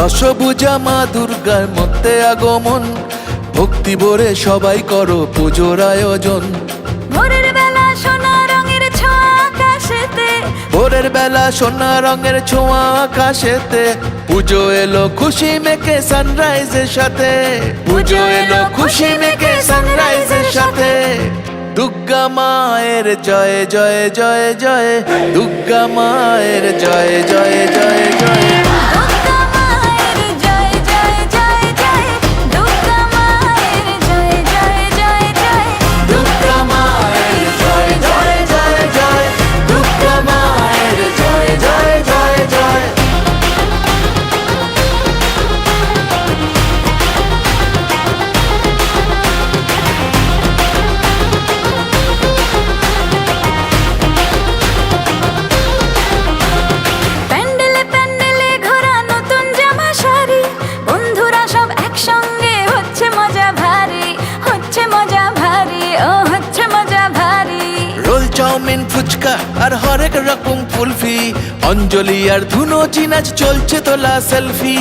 দশভুজা মা দুর্গার মধ্যে আগমন, ভক্তি ভরে সবাই করো পুজোর আয়োজন। ভোরের বেলা সোনা রঙের ছোঁয়া আকাশেতে, ভোরের বেলা সোনা রঙের ছোঁয়া আকাশেতে, পুজো এলো খুশি মেখে সানরাইজের সাথে, পুজো এলো খুশি মেখে সানরাইজের সাথে। দুর্গা মায়ের জয় জয় জয় জয়, দুর্গা মায়ের জয় জয় জয় জয়। দুর্গা মায়ের জয় জয় জয় জয়, দুর্গা মায়ের জয় জয় জয় জয়, দুর্গা মায়ের জয় জয় জয় জয়, দুর্গা মায়ের জয় জয় জয় জয়। প্যান্ডেলে প্যান্ডেলে ঘোরা নতুন জামা শাড়ি, বন্ধুরা সব একসঙ্গে হচ্ছে মজা ভারী, হচ্ছে মজা ভারী, ও হচ্ছে মজা ভারী। রোল চাউমিন ফুচকা আর হরেক রকম কুলফি, অঞ্জলি আর ধুনো চিনাচ চলছে তোলা সেলফি।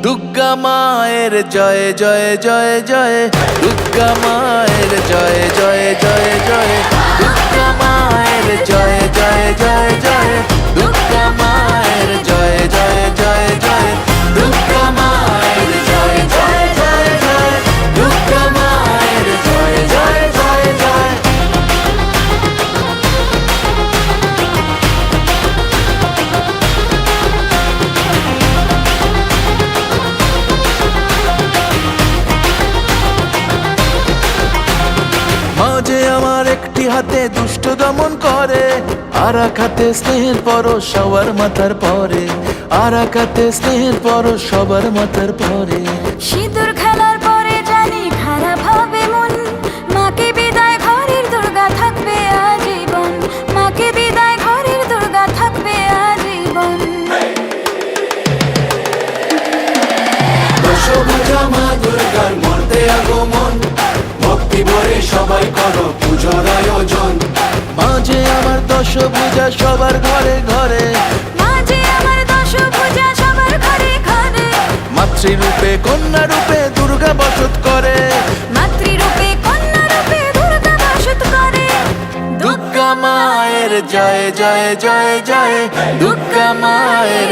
দুর্গা মায়ের জয় জয় জয় জয়, দুর্গা মায়ের জয় জয় জয় জয়, দুর্গা মায়ের জয় জয় জয় জয়, দুর্গা মায়ের জয় জয় জয় জয়, দুর্গা মায়ের জয় জয় জয় জয়, দুর্গা মায়ের জয় জয় জয় জয়। মাঝে আমার একটি হাতে দুষ্ট দমন করে, আর এক হাতে স্নেহের পরশ সবার মাথার পরে, আর এক হাতে স্নেহের পরশ সবার মাথার পরে। সিঁদুর খেলার পরে জানি খারাপ হবে মন, মাকে বিদায় ঘরের দুর্গা থাকবে আজীবন, মাকে বিদায় ঘরের দুর্গা থাকবে আজীবন। দশভুজা মা দুর্গার মর্তে আগমন, ভক্তি ভরে সবাই করো পুজোর আয়োজন। মাঝে আমার দশভুজা সবার ঘরে ঘরে, মাঝে আমার দশভুজা সবার ঘরে ঘরে, মাতৃরূপে কন্যা রূপে দুর্গা বসত করে, মাতৃরূপে কন্যা রূপে দুর্গা বাসত করে। দুর্গা মায়ের জয় জয় জয় জয়, দুর্গা মায়ের